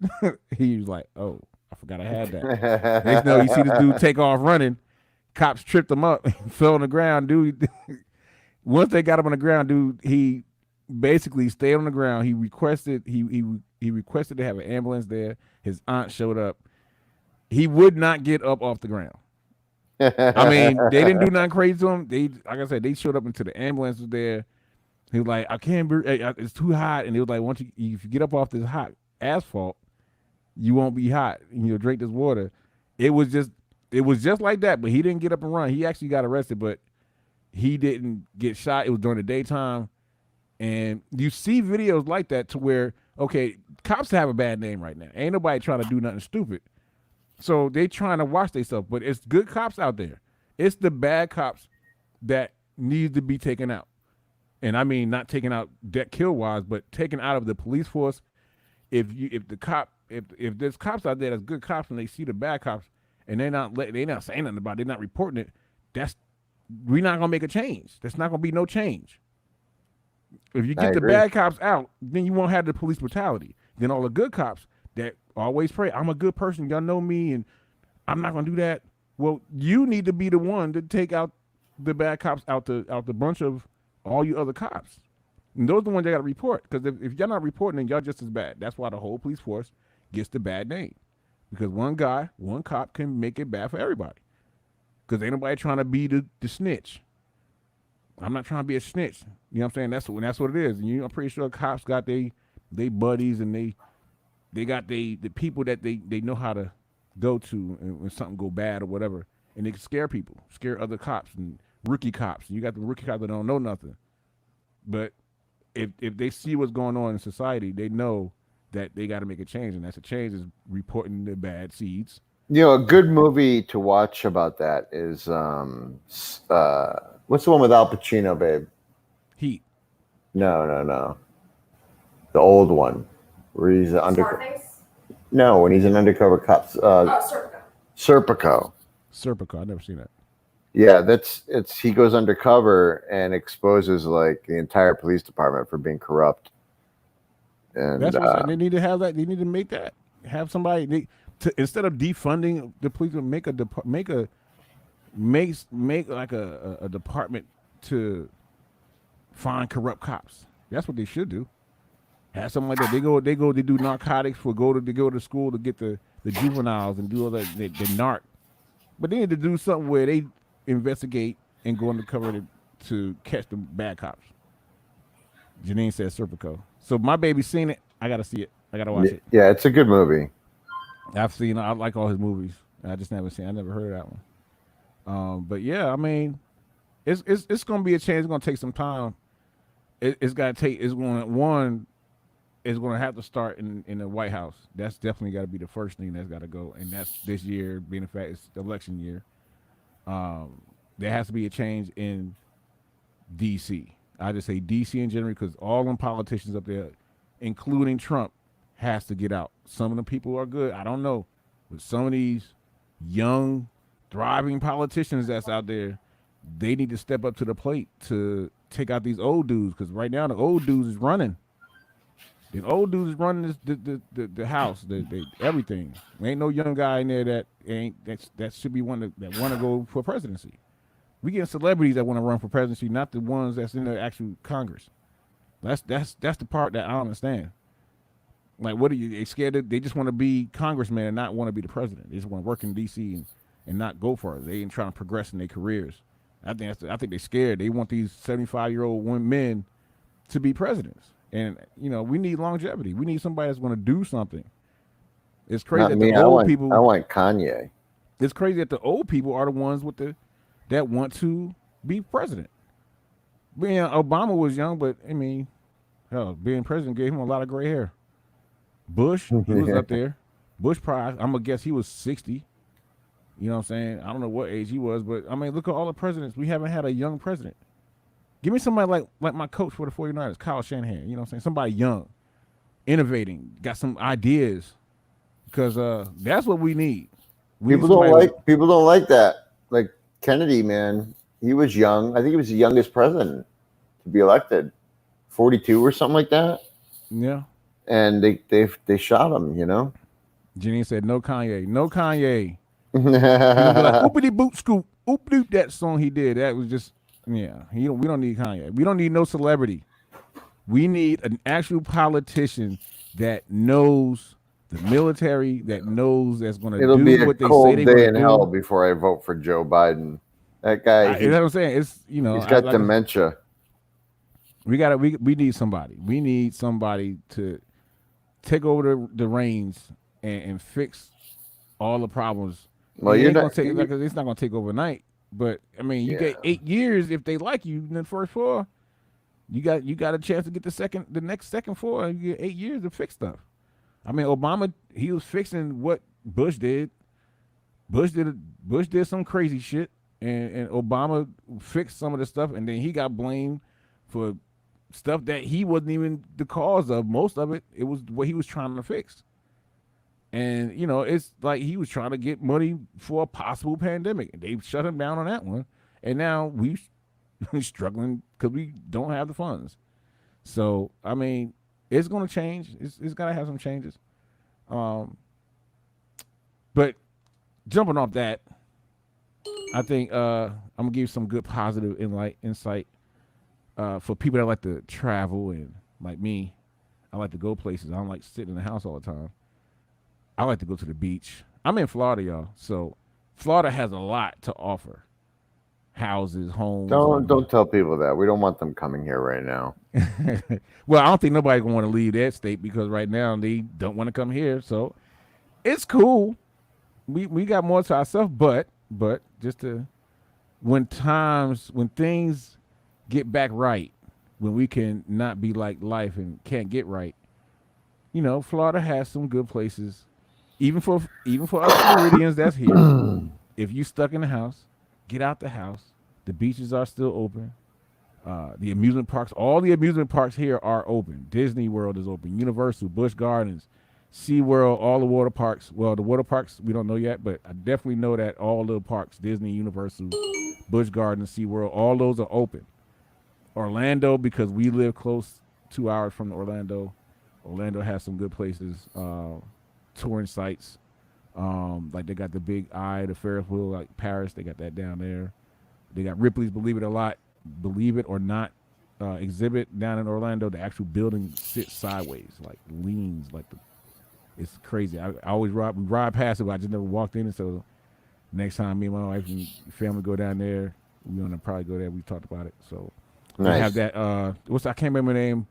He was like, "Oh, I forgot I had that." Next, you know, you see this dude take off running. Cops tripped him up, fell on the ground. Dude, once they got him on the ground, dude, he basically stayed on the ground. He requested he requested to have an ambulance there. His aunt showed up. He would not get up off the ground. I mean, they didn't do nothing crazy to him. They, like I said, they showed up until the ambulance was there. He was like, "I can't breathe. It's too hot." And he was like, "Once if you get up off this hot asphalt, you won't be hot, and you'll drink this water." It was just like that. But he didn't get up and run. He actually got arrested, but he didn't get shot. It was during the daytime, and you see videos like that to where, okay, cops have a bad name right now. Ain't nobody trying to do nothing stupid, so they trying to watch themselves. But it's good cops out there, It's the bad cops that need to be taken out. And I mean not taken out that kill wise, but taken out of the police force. If there's cops out there that's good cops and they see the bad cops and they're not saying nothing about it, they're not reporting it, we're not gonna make a change. There's not gonna be no change. If you get the bad cops out, then you won't have the police brutality. Then all the good cops that always pray, I'm a good person, y'all know me, and I'm not gonna do that. Well, you need to be the one to take out the bad cops out the bunch of all you other cops. And those are the ones that got to report. Because if y'all not reporting, then y'all just as bad. That's why the whole police force gets the bad name. Because one cop can make it bad for everybody. Because ain't nobody trying to be the snitch. I'm not trying to be a snitch. You know what I'm saying? That's what it is. And I'm pretty sure cops got they buddies and they got the people that they know how to go to when something go bad or whatever. And they can scare people, scare other cops and rookie cops. You got the rookie cops that don't know nothing. But if they see what's going on in society, they know that they got to make a change, and that's a change is reporting the bad seeds. You know, a good movie to watch about that is what's the one with Al Pacino, babe? Heat. No. The old one where he's Scarface? No, when he's an undercover cop. Serpico. Serpico. I've never seen that. Yeah, he goes undercover and exposes like the entire police department for being corrupt. And that's what they need to have that. They need to make that. Have somebody instead of defunding the police, make like a department to find corrupt cops. That's what they should do. Have something like that. They do narcotics they go to school to get the juveniles and do all that the narc. But they need to do something where they investigate and go undercover to catch the bad cops. Janine says Serpico. So my baby's seen it. I gotta see it. I gotta watch it. Yeah, it's a good movie. I like all his movies. I just never heard of that one. But yeah, I mean, it's gonna be a change. It's gonna take some time. It's gonna have to start in the White House. That's definitely got to be the first thing that's got to go, and that's this year being the fact it's the election year. There has to be a change in D.C. I just say D.C. in general because all them politicians up there, including Trump, has to get out. Some of the people are good. I don't know, but some of these young, thriving politicians that's out there, they need to step up to the plate to take out these old dudes because right now the old dudes is running. The old dudes is running the house, everything. There ain't no young guy in there that should be one that want to go for presidency. We get celebrities that want to run for presidency, not the ones that's in the actual Congress. That's the part that I don't understand. Like, what are you? They scared? They just want to be congressman and not want to be the president. They just want to work in D.C. and not go for it. They ain't trying to progress in their careers. I think they're scared. They want these 75-year-old men to be presidents. And, we need longevity. We need somebody that's going to do something. It's crazy that the old people... I want Kanye. It's crazy that the old people are the ones that want to be president. Obama was young, but, being president gave him a lot of gray hair. Bush, he was up there. Bush probably, I'm going to guess he was 60. You know what I'm saying? I don't know what age he was, but, look at all the presidents. We haven't had a young president. Give me somebody like my coach for the 49ers, Kyle Shanahan. You know what I'm saying? Somebody young, innovating, got some ideas. Because that's what we need. People don't like that. Like Kennedy, man, he was young. I think he was the youngest president to be elected, 42 or something like that. Yeah. And they shot him. Jenny said, "No Kanye, no Kanye." He would be like, "Oopity boot scoop, oop doop." That song he did, that was just. Yeah, we don't need Kanye. We don't need no celebrity. We need an actual politician that knows the military, that knows that's going to do what they say they're going to do. It'll be a cold day in hell before I vote for Joe Biden. That guy, you know what I'm saying? It's he's got dementia. We need somebody. We need somebody to take over the reins and fix all the problems. Well, it's not going to take overnight. But you get 8 years if they like you in the first 4. You got a chance to get the next second 4, and you get 8 years to fix stuff. Obama, he was fixing what Bush did. Bush did some crazy shit. and Obama fixed some of the stuff, and then he got blamed for stuff that he wasn't even the cause of. Most of it, it was what he was trying to fix. And you know, it's like he was trying to get money for a possible pandemic, and they shut him down on that one. And now we're struggling because we don't have the funds. So I mean, it's going to change. It's got to have some changes. But jumping off that, I think I'm gonna give you some good positive insight for people that like to travel, and like me, I like to go places. I don't like sitting in the house all the time. I like to go to the beach. I'm in Florida, y'all. So Florida has a lot to offer. Houses, homes. Don't tell people that. We don't want them coming here right now. Well, I don't think nobody's gonna want to leave that state because right now they don't want to come here. So it's cool. We got more to ourselves, but just to when things get back right, when we can not be like life and can't get right, you know, Florida has some good places. Even for us Floridians that's here, if you stuck in the house, get out the house. The beaches are still open. The amusement parks, all the amusement parks here are open. Disney World is open. Universal, Busch Gardens, SeaWorld, all the water parks. Well, the water parks we don't know yet, but I definitely know that all the parks, Disney, Universal, Busch Gardens, SeaWorld, all those are open. Orlando, because we live close 2 hours from Orlando. Orlando has some good places. Touring sites, like they got the Big Eye, the Ferris wheel, like Paris, they got that down there. They got Ripley's Believe It or Not exhibit down in Orlando. The actual building sits sideways, like leans, it's crazy. I always ride past it, but I just never walked in. And so next time me and my wife and family go down there, we're gonna probably go there. We talked about it. So Nice. we have that. I can't remember the name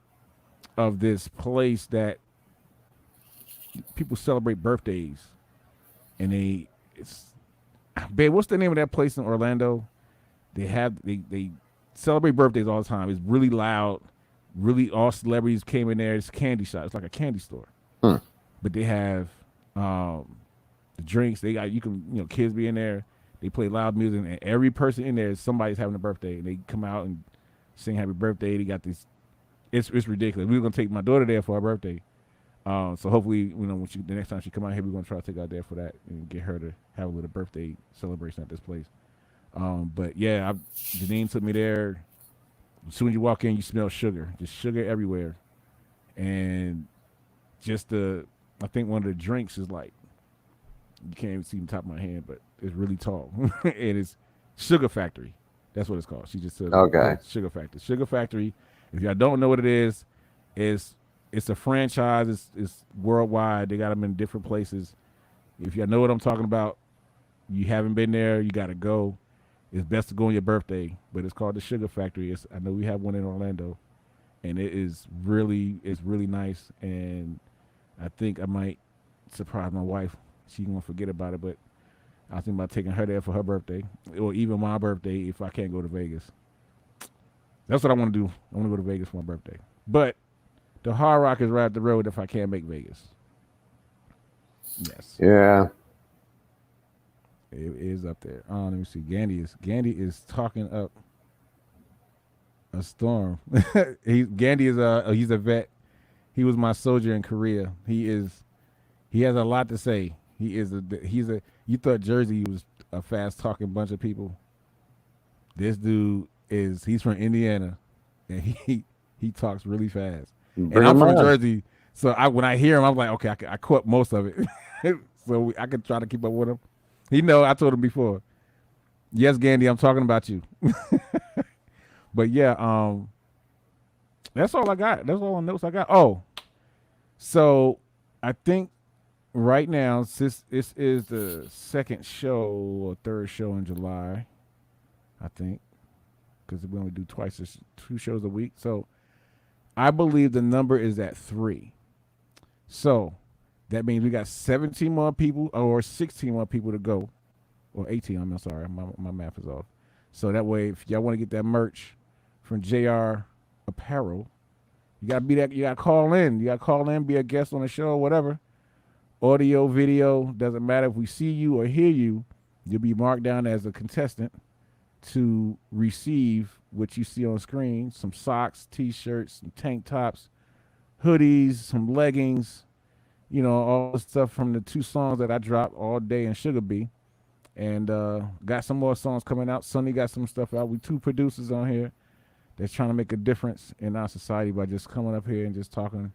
of this place that people celebrate birthdays, and babe, what's the name of that place in Orlando? They celebrate birthdays all the time. It's really loud. Really, all celebrities came in there. It's a candy shop. It's like a candy store. But they have the drinks. They got kids be in there. They play loud music, and every person in there, somebody's having a birthday, and they come out and sing happy birthday. They got this. It's ridiculous. We were gonna take my daughter there for her birthday. So hopefully, when the next time she come out here, we're gonna try to take her out there for that and get her to have a little birthday celebration at this place. But yeah, Janine took me there. As soon as you walk in, you smell sugar, just sugar everywhere, and just I think one of the drinks is like, you can't even see the top of my hand, but it's really tall, and it's Sugar Factory. That's what it's called. She just said, Okay. Sugar Factory. Sugar Factory. If y'all don't know what it is, it's a franchise. It's worldwide. They got them in different places. If y'all know what I'm talking about, you haven't been there, you got to go. It's best to go on your birthday, but it's called the Sugar Factory. I know we have one in Orlando, and it's really nice. And I think I might surprise my wife. She won't forget about it, but I was thinking about taking her there for her birthday, or even my birthday if I can't go to Vegas. That's what I want to do. I want to go to Vegas for my birthday. But the Hard Rock is right up the road if I can't make Vegas. Yes. Yeah. It is up there. Let me see. Gandhi is talking up a storm. Gandhi is he's a vet. He was my soldier in Korea. He has a lot to say. You thought Jersey was a fast talking bunch of people. This dude he's from Indiana, and he talks really fast. And I'm from Jersey, so when I hear him, I'm like, okay, I caught most of it, so I can try to keep up with him. He know I told him before. Yes, Gandhi, I'm talking about you. But yeah, that's all I got. That's all the notes I got. Oh, so I think right now, since this is the second show or third show in July, I think, because we only do 2 shows a week. So I believe the number is at 3. So that means we got 17 more people or 16 more people to go, or 18. I'm sorry, my math is off. So that way, if y'all want to get that merch from JR Apparel, you gotta be that. You gotta call in. You gotta call in, be a guest on the show, or whatever. Audio, video, doesn't matter. If we see you or hear you, you'll be marked down as a contestant. to receive what you see on screen: some socks, t-shirts, some tank tops, hoodies, some leggings, you know, all the stuff from the 2 songs that I dropped, All Day and Sugar Bee. And got some more songs coming out. Sonny got some stuff out. We 2 producers on here that's trying to make a difference in our society by just coming up here and just talking,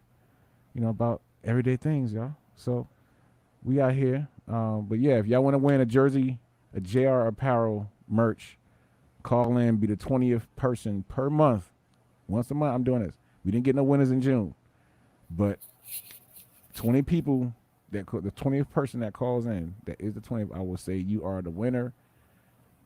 you know, about everyday things, y'all. So we out here. But yeah, if y'all want to win a jersey, a JR Apparel merch, call in, be the 20th person per month. Once a month, I'm doing this. We didn't get no winners in June, but 20 people, the 20th person that calls in, that is the 20th, I will say you are the winner,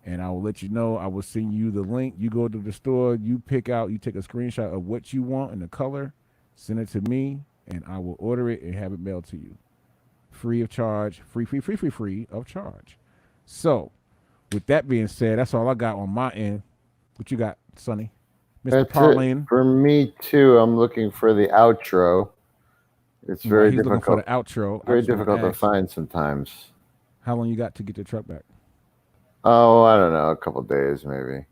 and I will let you know. I will send you the link. You go to the store, you pick out, you take a screenshot of what you want and the color, send it to me, and I will order it and have it mailed to you. Free of charge, free of charge. So, with that being said, that's all I got on my end. What you got, Sonny? Mr. That's Pauline. it. For me too, I'm looking for the outro. It's very He's looking for difficult. the outro. Very I just wanna difficult to ask, find sometimes. how long you got to get your truck back? Oh, I don't know, a couple days maybe.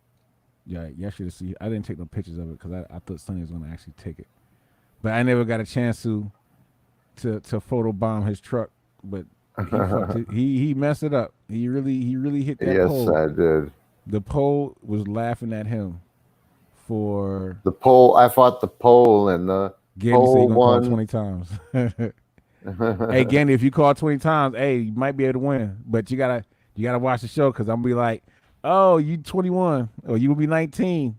Yeah, you should see. I didn't take no pictures of it because I thought Sonny was going to actually take it, but I never got a chance to photobomb his truck. But he messed it up. He really hit that Yes, pole. I did. The pole was laughing at him for The pole. I fought the pole and the Gandy said he pole gonna call won. 20 times. Hey Gandy, if you call 20 times, hey, you might be able to win, but you gotta watch the show because I'm gonna be like, oh, you 21 or you will be 19.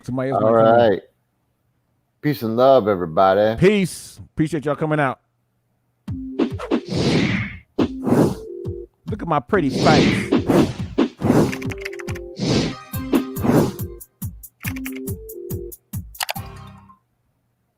Somebody else. All might come in. right. Peace and love, everybody. Peace. Appreciate y'all coming out. Look at my pretty face.